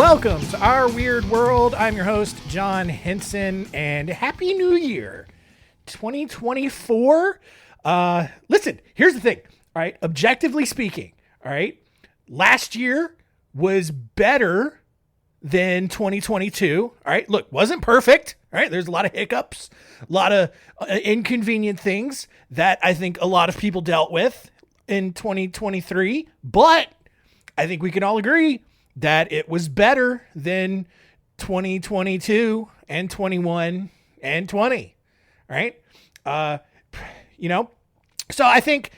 Welcome to Our Weird World. I'm your host, John Henson, and Happy New Year, 2024. Listen, here's the thing, all right? Objectively speaking, all right? Last year was better than 2022, all right? Look, wasn't perfect, all right? There's a lot of hiccups, a lot of inconvenient things that I think a lot of people dealt with in 2023, but I think we can all agree that it was better than 2022 and 21 and 20, right? So I think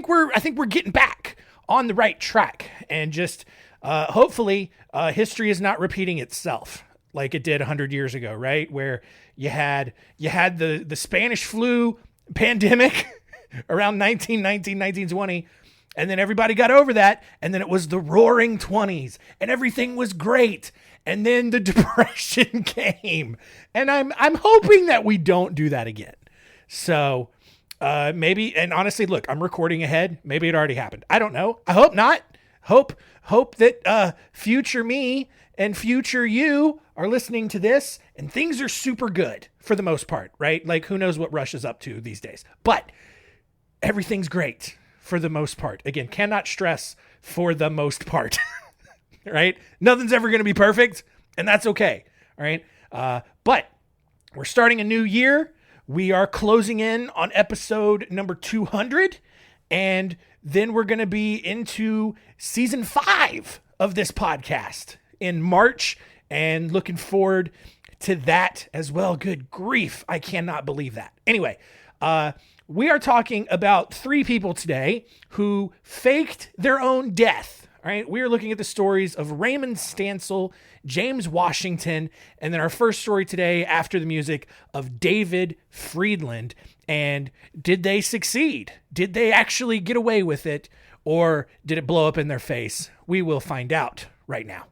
we're getting back on the right track, and just hopefully history is not repeating itself like it did 100 years ago, right? Where you had the Spanish flu pandemic around 1919, 1920. And then everybody got over that. And then it was the roaring 20s and everything was great. And then the Depression came. And I'm hoping that we don't do that again. So maybe, and honestly, look, I'm recording ahead. Maybe it already happened. I don't know. I hope not. Hope that future me and future you are listening to this and things are super good for the most part, right? Like, who knows what Russia's up to these days. But everything's great. For the most part. Again, cannot stress for the most part, right? Nothing's ever going to be perfect, and that's okay, all right? But we're starting a new year. We are closing in on episode number 200, and then we're going to be into season 5 of this podcast in March, and looking forward to that as well. Good grief. I cannot believe that. Anyway, we are talking about 3 people today who faked their own death. All right. We are looking at the stories of Raymond Stansel, James Washington, and then our first story today after the music of David Friedland. And did they succeed? Did they actually get away with it, or did it blow up in their face? We will find out right now.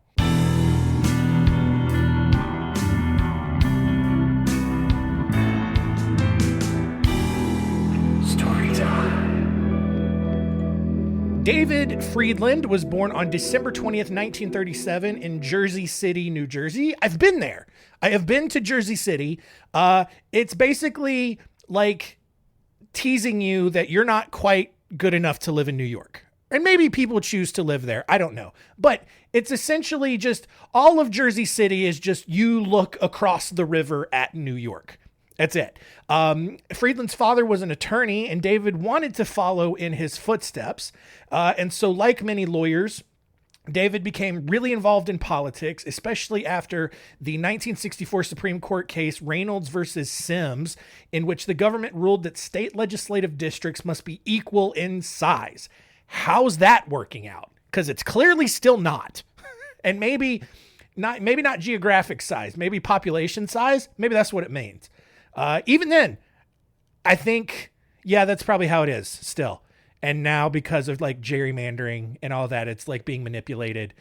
David Friedland was born on December 20th, 1937 in Jersey City, New Jersey. I've been there. I have been to Jersey City. It's basically like teasing you that you're not quite good enough to live in New York. And maybe people choose to live there. I don't know. But it's essentially just all of Jersey City is just you look across the river at New York. That's it. Friedland's father was an attorney, and David wanted to follow in his footsteps. And so, like many lawyers, David became really involved in politics, especially after the 1964 Supreme Court case Reynolds versus Sims, in which the government ruled that state legislative districts must be equal in size. How's that working out? Because it's clearly still not. And maybe not geographic size, maybe population size. Maybe that's what it means. Even then, I think, yeah, that's probably how it is still. And now, because of like gerrymandering and all that, it's like being manipulated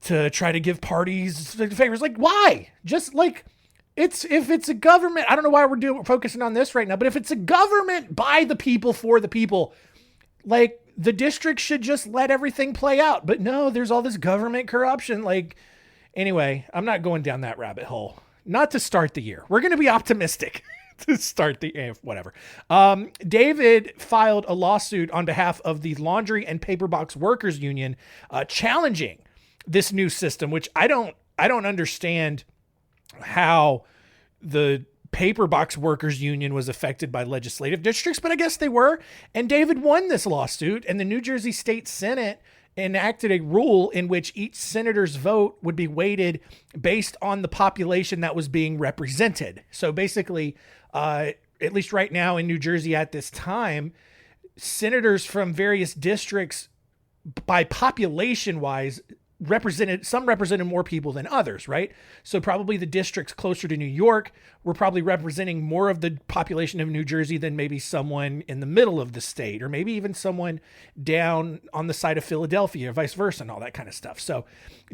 to try to give parties favors. Like, why? Just like, if it's a government, I don't know why we're focusing on this right now, but if it's a government by the people for the people, like, the district should just let everything play out. But no, there's all this government corruption. Like, anyway, I'm not going down that rabbit hole. Not to start the year. We're going to be optimistic to start the whatever. David filed a lawsuit on behalf of the Laundry and Paper Box Workers Union, challenging this new system, which I don't understand how the Paper Box Workers Union was affected by legislative districts, but I guess they were. And David won this lawsuit, and the New Jersey State Senate enacted a rule in which each senator's vote would be weighted based on the population that was being represented. So basically, at least right now in New Jersey at this time, senators from various districts by population wise represented more people than others, right? So probably the districts closer to New York were probably representing more of the population of New Jersey than maybe someone in the middle of the state, or maybe even someone down on the side of Philadelphia, or vice versa, and all that kind of stuff. So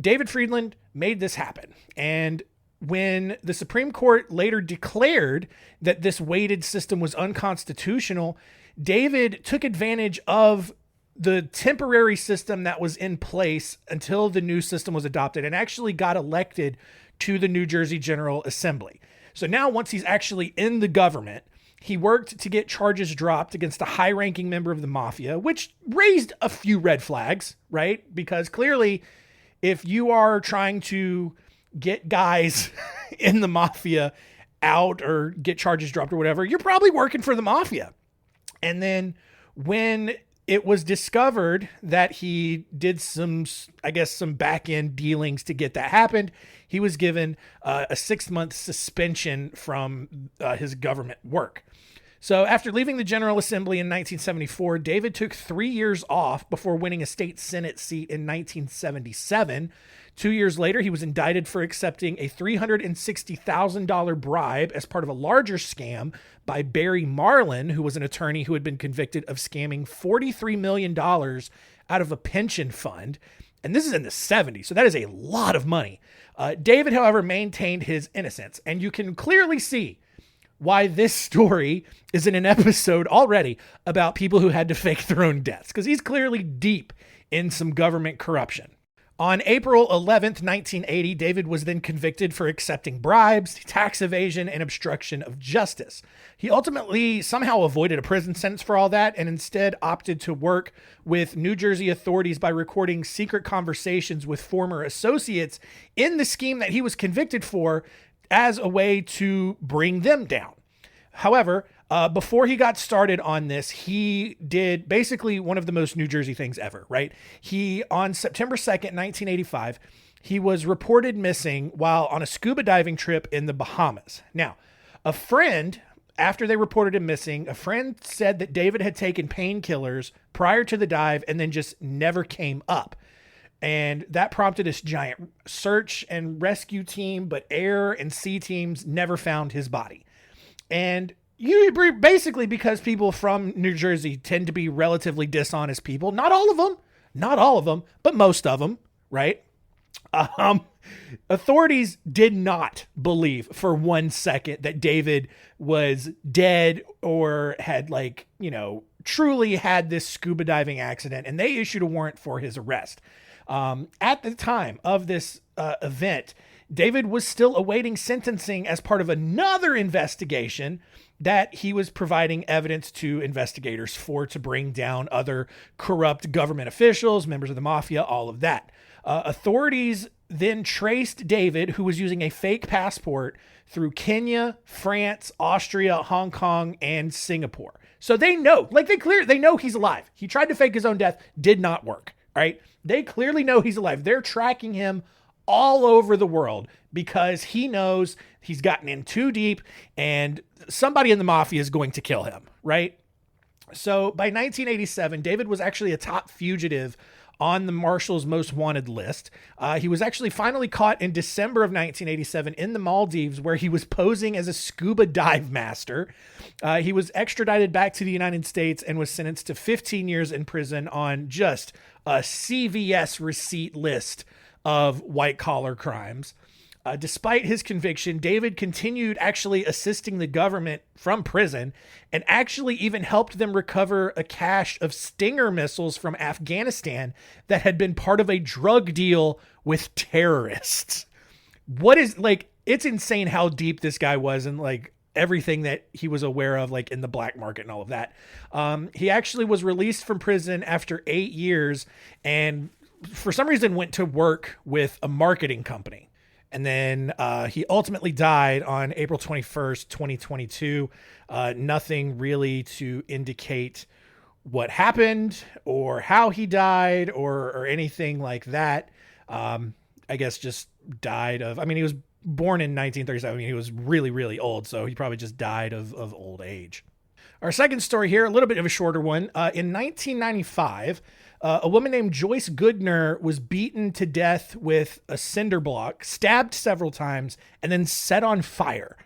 David Friedland made this happen. And when the Supreme Court later declared that this weighted system was unconstitutional, David took advantage of the temporary system that was in place until the new system was adopted, and actually got elected to the New Jersey General Assembly. So now once he's actually in the government, he worked to get charges dropped against a high-ranking member of the mafia, which raised a few red flags, right? Because clearly, if you are trying to get guys in the mafia out or get charges dropped or whatever, you're probably working for the mafia. And then when it was discovered that he did some back-end dealings to get that happened, he was given a 6-month suspension from his government work. So after leaving the General Assembly in 1974, David took 3 years off before winning a state Senate seat in 1977. 2 years later, he was indicted for accepting a $360,000 bribe as part of a larger scam by Barry Marlin, who was an attorney who had been convicted of scamming $43 million out of a pension fund. And this is in the 70s, so that is a lot of money. David, however, maintained his innocence, and you can clearly see why this story is in an episode already about people who had to fake their own deaths, because he's clearly deep in some government corruption. On April 11th, 1980, David was then convicted for accepting bribes, tax evasion, and obstruction of justice. He ultimately somehow avoided a prison sentence for all that and instead opted to work with New Jersey authorities by recording secret conversations with former associates in the scheme that he was convicted for as a way to bring them down. However, before he got started on this, he did basically one of the most New Jersey things ever, right? On September 2nd, 1985, he was reported missing while on a scuba diving trip in the Bahamas. Now, after they reported him missing, a friend said that David had taken painkillers prior to the dive and then just never came up. And that prompted this giant search and rescue team, but air and sea teams never found his body. And basically because people from New Jersey tend to be relatively dishonest people. Not all of them, but most of them, right? Authorities did not believe for 1 second that David was dead or had truly had this scuba diving accident, and they issued a warrant for his arrest. At the time of this event, David was still awaiting sentencing as part of another investigation that he was providing evidence to investigators to bring down other corrupt government officials, members of the mafia, all of that. Authorities then traced David, who was using a fake passport, through Kenya, France, Austria, Hong Kong, and Singapore. So they know, they know he's alive. He tried to fake his own death, did not work, right? They clearly know he's alive. They're tracking him all over the world because he knows he's gotten in too deep and somebody in the mafia is going to kill him, right? So by 1987, David was actually a top fugitive on the Marshal's most wanted list. He was actually finally caught in December of 1987 in the Maldives, where he was posing as a scuba dive master. He was extradited back to the United States and was sentenced to 15 years in prison on just a CVS receipt list of white-collar crimes. Despite his conviction, David continued actually assisting the government from prison and actually even helped them recover a cache of Stinger missiles from Afghanistan that had been part of a drug deal with terrorists. It's insane how deep this guy was and everything that he was aware of, in the black market and all of that. He actually was released from prison after 8 years and for some reason went to work with a marketing company. And then he ultimately died on April 21st, 2022. Nothing really to indicate what happened or how he died or anything like that. I guess just died of, he was born in 1937. He was really, really old. So he probably just died of old age. Our second story here, a little bit of a shorter one. In 1995, a woman named Joyce Goodner was beaten to death with a cinder block, stabbed several times, and then set on fire.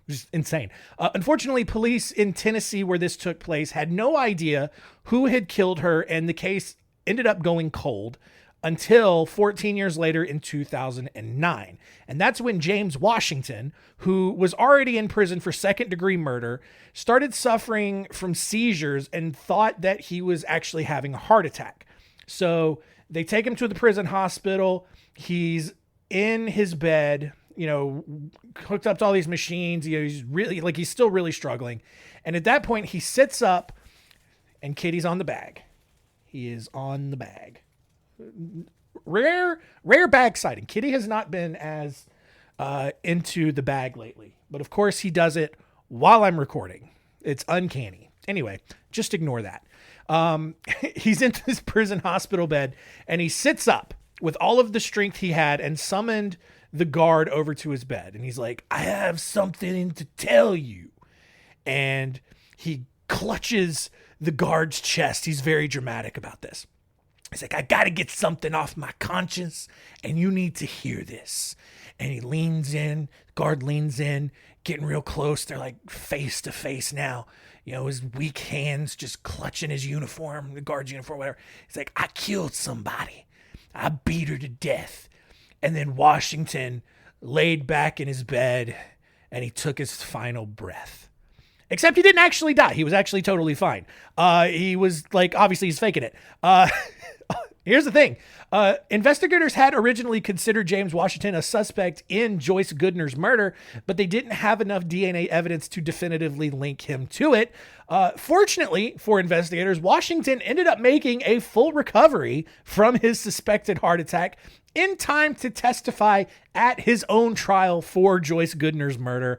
Just insane. Unfortunately, police in Tennessee, where this took place, had no idea who had killed her, and the case ended up going cold. until 14 years later in 2009. And that's when James Washington, who was already in prison for second-degree murder, started suffering from seizures and thought that he was actually having a heart attack. So they take him to the prison hospital. He's in his bed, hooked up to all these machines. He's still really struggling. And at that point, he sits up and Kitty's on the bag. He is on the bag. Rare bag sighting. Kitty has not been as into the bag lately, but of course he does it while I'm recording. It's uncanny. Anyway, just ignore that. He's in this prison hospital bed and he sits up with all of the strength he had and summoned the guard over to his bed. And he's like, I have something to tell you. And he clutches the guard's chest. He's very dramatic about this. He's like, I got to get something off my conscience and you need to hear this. And he leans in, the guard leans in, getting real close. They're like face to face now. His weak hands just clutching his uniform, the guard's uniform, whatever. He's like, I killed somebody. I beat her to death. And then Washington laid back in his bed and he took his final breath. Except he didn't actually die. He was actually totally fine. He was obviously he's faking it. Here's the thing. Investigators had originally considered James Washington a suspect in Joyce Goodner's murder, but they didn't have enough DNA evidence to definitively link him to it. Fortunately for investigators, Washington ended up making a full recovery from his suspected heart attack in time to testify at his own trial for Joyce Goodner's murder.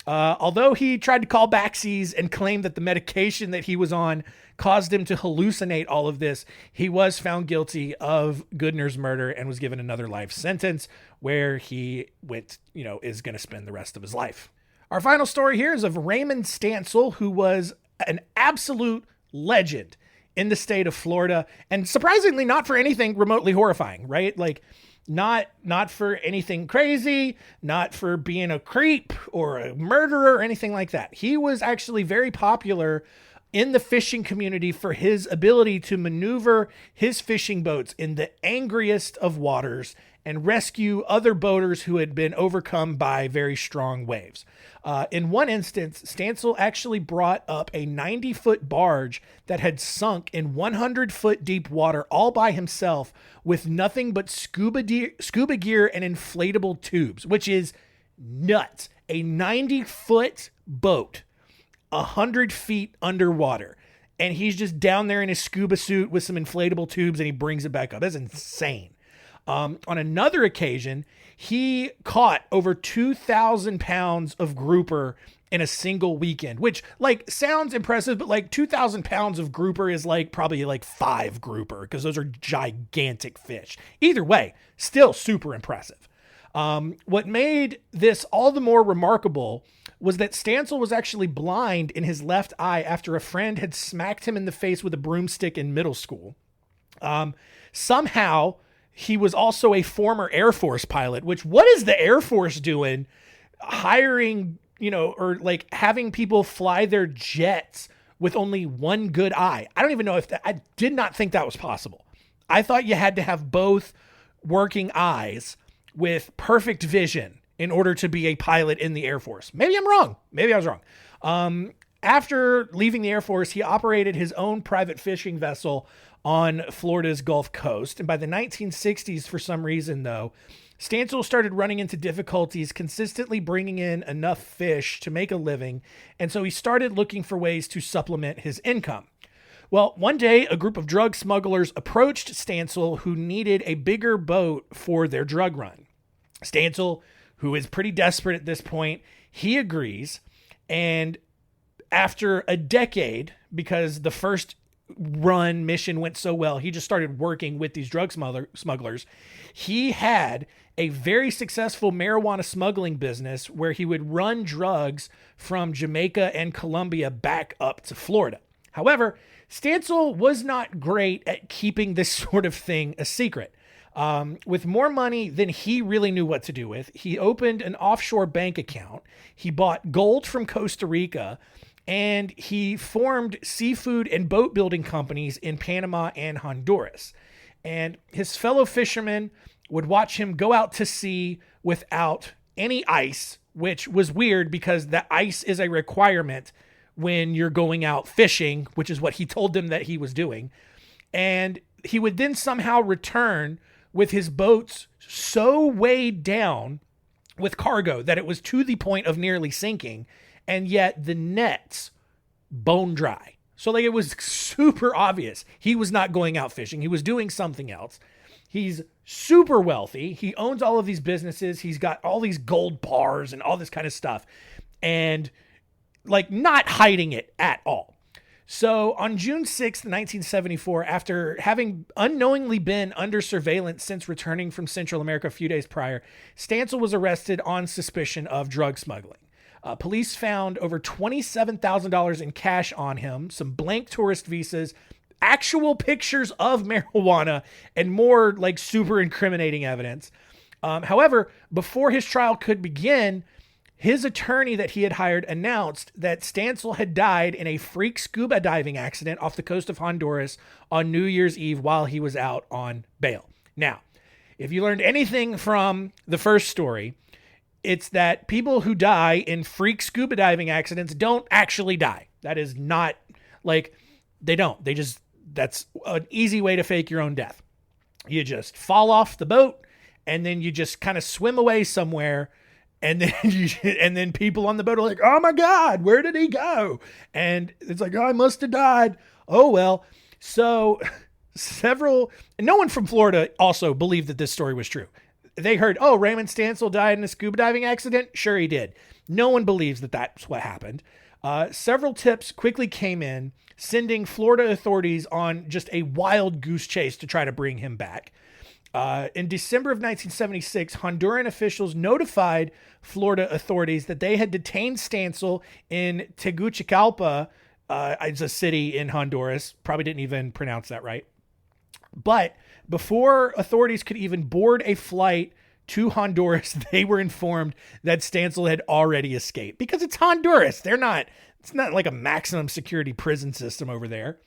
Although he tried to call backsies and claimed that the medication that he was on caused him to hallucinate all of this, he was found guilty of Goodner's murder and was given another life sentence where he is going to spend the rest of his life. Our final story here is of Raymond Stansel, who was an absolute legend in the state of Florida, and surprisingly not for anything remotely horrifying, right? Not for anything crazy, not for being a creep or a murderer or anything like that. He was actually very popular in the fishing community for his ability to maneuver his fishing boats in the angriest of waters and rescue other boaters who had been overcome by very strong waves. In one instance, Stansel actually brought up a 90-foot barge that had sunk in 100-foot deep water all by himself with nothing but scuba gear and inflatable tubes, which is nuts. A 90-foot boat, 100 feet underwater, and he's just down there in his scuba suit with some inflatable tubes and he brings it back up. That's insane. On another occasion, he caught over 2,000 pounds of grouper in a single weekend, which sounds impressive, but 2,000 pounds of grouper is probably 5 grouper because those are gigantic fish. Either way, still super impressive. What made this all the more remarkable was that Stansel was actually blind in his left eye after a friend had smacked him in the face with a broomstick in middle school. Somehow, he was also a former Air Force pilot, which what is the Air Force doing hiring, or having people fly their jets with only one good eye? I don't even know I did not think that was possible. I thought you had to have both working eyes with perfect vision in order to be a pilot in the Air Force. Maybe I'm wrong. Maybe I was wrong. After leaving the Air Force, he operated his own private fishing vessel on Florida's Gulf Coast. And by the 1960s, for some reason, though, Stansel started running into difficulties consistently bringing in enough fish to make a living. And so he started looking for ways to supplement his income. Well, one day, a group of drug smugglers approached Stansel who needed a bigger boat for their drug run. Stansel, who is pretty desperate at this point, he agrees. And after a decade, because the first run mission went so well, he just started working with these drug smugglers. He had a very successful marijuana smuggling business where he would run drugs from Jamaica and Colombia back up to Florida. However, Stansel was not great at keeping this sort of thing a secret. With more money than he really knew what to do with, he opened an offshore bank account. He bought gold from Costa Rica, and he formed seafood and boat building companies in Panama and Honduras. And his fellow fishermen would watch him go out to sea without any ice, which was weird because the ice is a requirement when you're going out fishing, which is what he told them that he was doing. And he would then somehow return with his boats so weighed down with cargo that it was to the point of nearly sinking, and yet the nets bone dry. So like it was super obvious he was not going out fishing. He was doing something else. He's super wealthy. He owns all of these businesses. He's got all these gold bars and all this kind of stuff, and like not hiding it at all. So on June 6th, 1974, after having unknowingly been under surveillance since returning from Central America a few days prior, Stansel was arrested on suspicion of drug smuggling. Police found over $27,000 in cash on him, some blank tourist visas, actual pictures of marijuana, and more like super incriminating evidence. However, before his trial could begin, his attorney that he had hired announced that Stansel had died in a freak scuba diving accident off the coast of Honduras on New Year's Eve while he was out on bail. Now, if you learned anything from the first story, it's that people who die in freak scuba diving accidents don't actually die. That is not like they don't. That's an easy way to fake your own death. You just fall off the boat and then you just kind of swim away somewhere. And then people on the boat are like, oh my God, where did he go? And it's like, oh, I must have died. Oh, well. So no one from Florida also believed that this story was true. They heard, oh, Raymond Stansel died in a scuba diving accident. Sure, he did. No one believes that that's what happened. Several tips quickly came in, sending Florida authorities on just a wild goose chase to try to bring him back. In December of 1976, Honduran officials notified Florida authorities that they had detained Stansel in Tegucigalpa. It's a city in Honduras. Probably didn't even pronounce that right. But before authorities could even board a flight to Honduras, they were informed that Stansel had already escaped because it's Honduras. It's not like a maximum security prison system over there.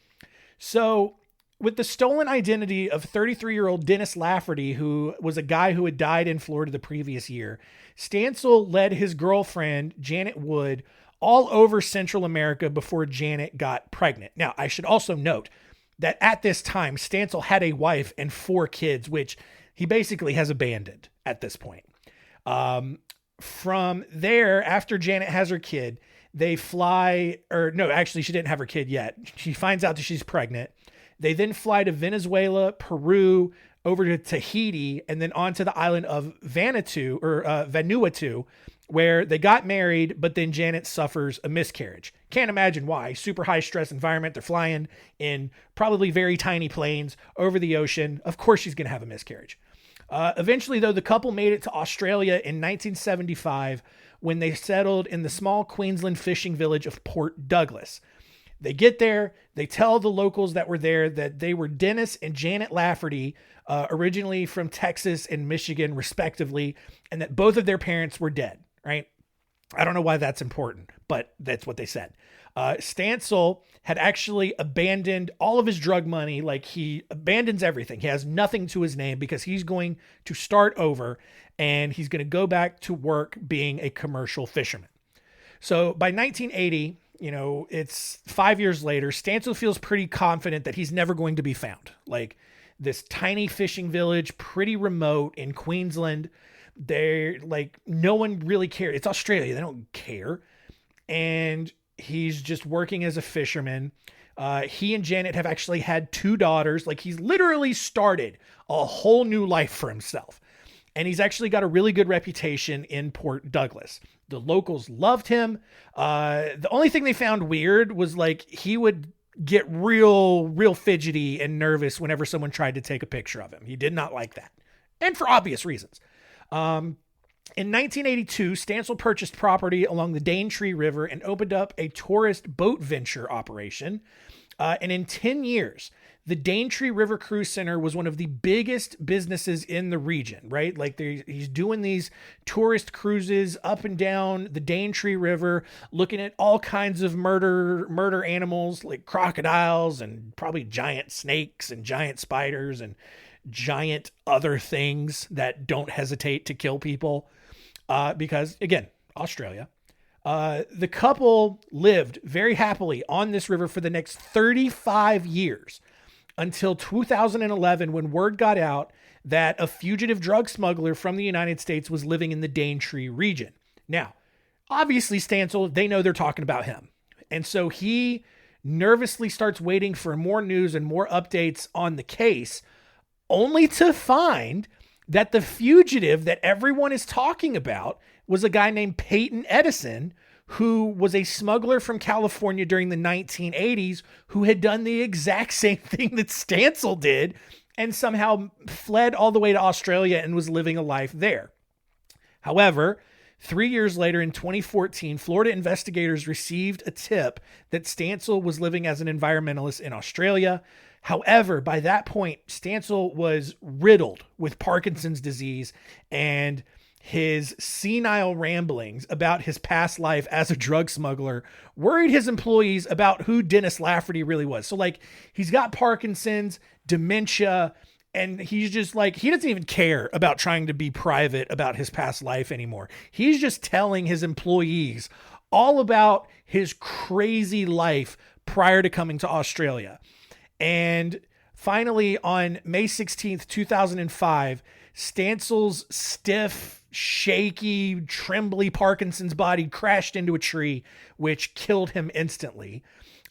So with the stolen identity of 33-year-old Dennis Lafferty, who was a guy who had died in Florida the previous year, Stansel led his girlfriend, Janet Wood, all over Central America before Janet got pregnant. Now, I should also note that at this time, Stansel had a wife and 4 kids, which he basically has abandoned at this point. From there, after Janet has her kid, they fly, or no, actually she didn't have her kid yet. She finds out that she's pregnant. They then fly to Venezuela, Peru, over to Tahiti, and then onto the island of Vanuatu, where they got married, but then Janet suffers a miscarriage. Can't imagine why. Super high stress environment. They're flying in probably very tiny planes over the ocean. Of course she's going to have a miscarriage. Eventually, though, the couple made it to Australia in 1975 when they settled in the small Queensland fishing village of Port Douglas. They get there, they tell the locals that were there that they were Dennis and Janet Lafferty, originally from Texas and Michigan, respectively, and that both of their parents were dead, right? I don't know why that's important, but that's what they said. Stansel had actually abandoned all of his drug money. Like, he abandons everything. He has nothing to his name because he's going to start over and he's going to go back to work being a commercial fisherman. So by 1980, it's 5 years later, Stansel feels pretty confident that he's never going to be found. Like, this tiny fishing village, pretty remote in Queensland. They're like, no one really cares. It's Australia. They don't care. And he's just working as a fisherman. He and Janet have actually had 2 daughters. Like, he's literally started a whole new life for himself. And he's actually got a really good reputation in Port Douglas. The locals loved him. The only thing they found weird was like he would get real fidgety and nervous whenever someone tried to take a picture of him. He did not like that. And for obvious reasons. In 1982, Stansel purchased property along the Daintree River and opened up a tourist boat venture operation. And in 10 years, the Daintree River Cruise Center was one of the biggest businesses in the region, right? Like, he's doing these tourist cruises up and down the Daintree River, looking at all kinds of murder animals like crocodiles and probably giant snakes and giant spiders and giant other things that don't hesitate to kill people. Because again, Australia. The couple lived very happily on this river for the next 35 years until 2011, when word got out that a fugitive drug smuggler from the United States was living in the Daintree region. Now, obviously, Stansel, they know they're talking about him. And so he nervously starts waiting for more news and more updates on the case, only to find that the fugitive that everyone is talking about was a guy named Peyton Edison, who was a smuggler from California during the 1980s, who had done the exact same thing that Stansel did and somehow fled all the way to Australia and was living a life there. However, 3 years later, in 2014, Florida investigators received a tip that Stansel was living as an environmentalist in Australia. However, by that point, Stansel was riddled with Parkinson's disease, and his senile ramblings about his past life as a drug smuggler worried his employees about who Dennis Lafferty really was. So like, he's got Parkinson's, dementia, and he's just like, he doesn't even care about trying to be private about his past life anymore. He's just telling his employees all about his crazy life prior to coming to Australia. And finally, on May 16th, 2005, Stansel's stiff, shaky, trembly Parkinson's body crashed into a tree, which killed him instantly.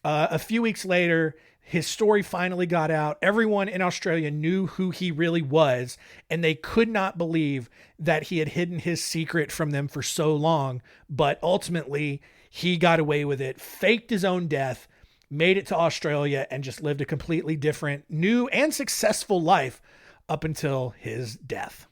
A few weeks later, his story finally got out. Everyone in Australia knew who he really was, and they could not believe that he had hidden his secret from them for so long. But ultimately, he got away with it, faked his own death, made it to Australia, and just lived a completely different, new, and successful life up until his death.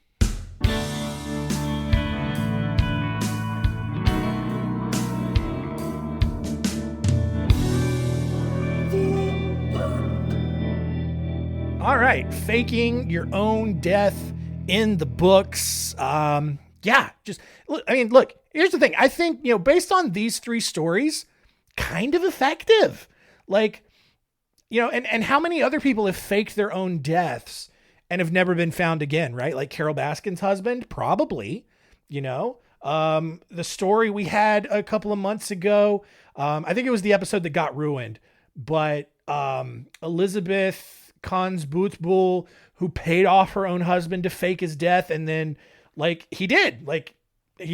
All right, faking your own death in the books. Just look, here's the thing. I think, based on these three stories, kind of effective. Like, and how many other people have faked their own deaths and have never been found again, right? Like Carol Baskin's husband, probably, the story we had a couple of months ago. I think it was the episode that got ruined, but Elizabeth Konsbutbul, who paid off her own husband to fake his death. And then he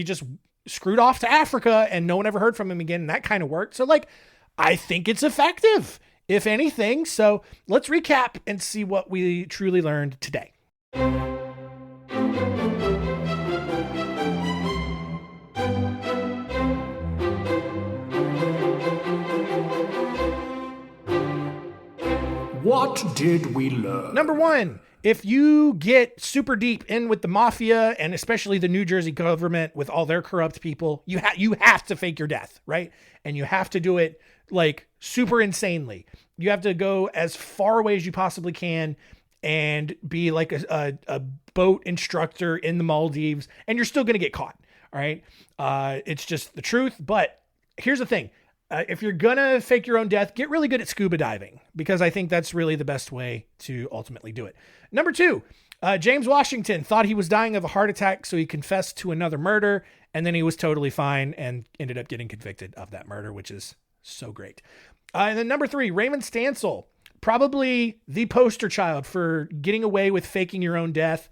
just screwed off to Africa and no one ever heard from him again. And that kind of worked. So I think it's effective, if anything. So let's recap and see what we truly learned today. What did we learn? Number one, if you get super deep in with the mafia and especially the New Jersey government with all their corrupt people, you have to fake your death, right? And you have to do it super insanely. You have to go as far away as you possibly can and be like a boat instructor in the Maldives, and you're still going to get caught. All right. It's just the truth. But here's the thing. If you're going to fake your own death, get really good at scuba diving, because I think that's really the best way to ultimately do it. Number two, James Washington thought he was dying of a heart attack, so he confessed to another murder, and then he was totally fine and ended up getting convicted of that murder, which is so great. And then number three, Raymond Stansel, probably the poster child for getting away with faking your own death.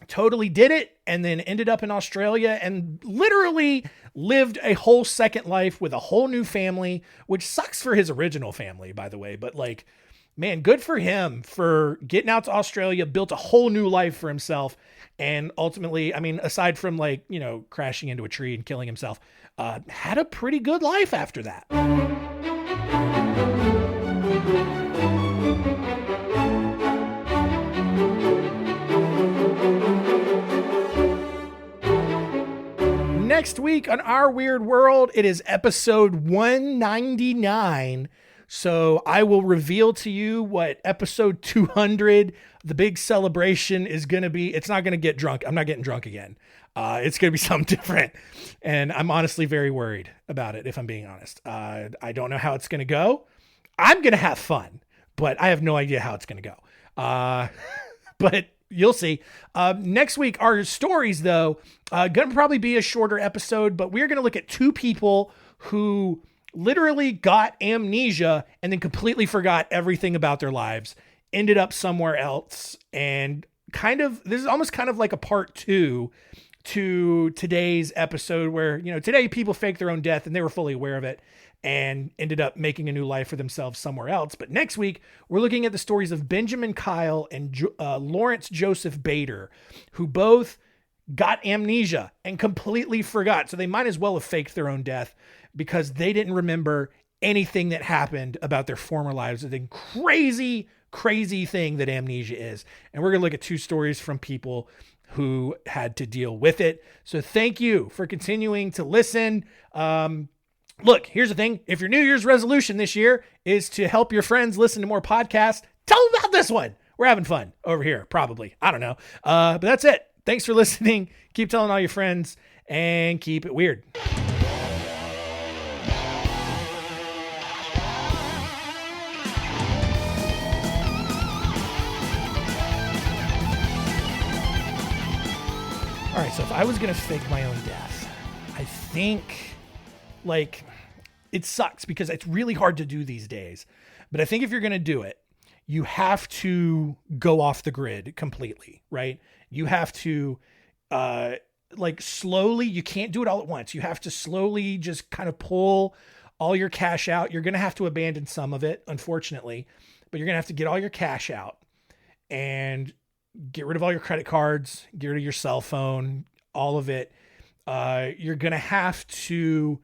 Totally did it, and then ended up in Australia and literally lived a whole second life with a whole new family, which sucks for his original family, by the way. But man, good for him for getting out to Australia, built a whole new life for himself. And ultimately, aside from crashing into a tree and killing himself, had a pretty good life after that. Next week on Our Weird World, it is episode 199. So I will reveal to you what episode 200, the big celebration, is going to be. It's not going to get drunk. I'm not getting drunk again. It's going to be something different. And I'm honestly very worried about it, if I'm being honest. I don't know how it's going to go. I'm going to have fun, but I have no idea how it's going to go. But you'll see. Next week, our stories, though, gonna probably be a shorter episode, but we're gonna look at two people who literally got amnesia and then completely forgot everything about their lives, ended up somewhere else, and this is almost kind of like a part two to today's episode where, today people fake their own death and they were fully aware of it and ended up making a new life for themselves somewhere else. But next week, we're looking at the stories of Benjamin Kyle and Lawrence Joseph Bader, who both got amnesia and completely forgot. So they might as well have faked their own death because they didn't remember anything that happened about their former lives. The crazy, crazy thing that amnesia is. And we're going to look at two stories from people who had to deal with it. So thank you for continuing to listen. Look, here's the thing. If your New Year's resolution this year is to help your friends listen to more podcasts, tell them about this one. We're having fun over here, probably. I don't know. But that's it. Thanks for listening. Keep telling all your friends and keep it weird. All right, so if I was going to fake my own death, I think, it sucks because it's really hard to do these days. But I think if you're going to do it, you have to go off the grid completely, right? You have to, slowly, you can't do it all at once. You have to slowly just kind of pull all your cash out. You're going to have to abandon some of it, unfortunately, but you're going to have to get all your cash out and get rid of all your credit cards, get rid of your cell phone, all of it. You're going to have to,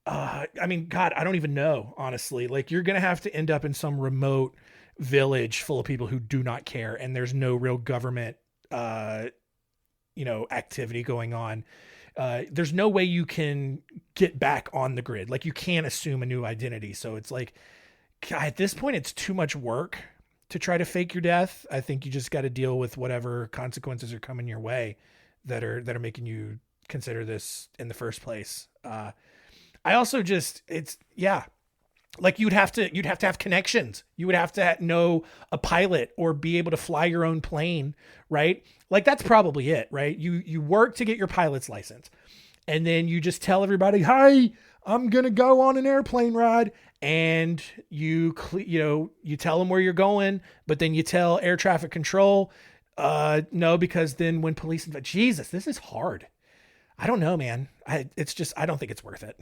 I don't even know, honestly. You're going to have to end up in some remote village full of people who do not care. And there's no real government, activity going on. There's no way you can get back on the grid. You can't assume a new identity. So it's God, at this point, it's too much work to try to fake your death. I think you just got to deal with whatever consequences are coming your way that are making you consider this in the first place. I also you'd have to have connections. You would have to know a pilot or be able to fly your own plane, right? That's probably it, right? You work to get your pilot's license and then you just tell everybody, "Hi, I'm going to go on an airplane ride." And you tell them where you're going, but then you tell air traffic control, no, because then when police, Jesus, this is hard. I don't know, man. I don't think it's worth it.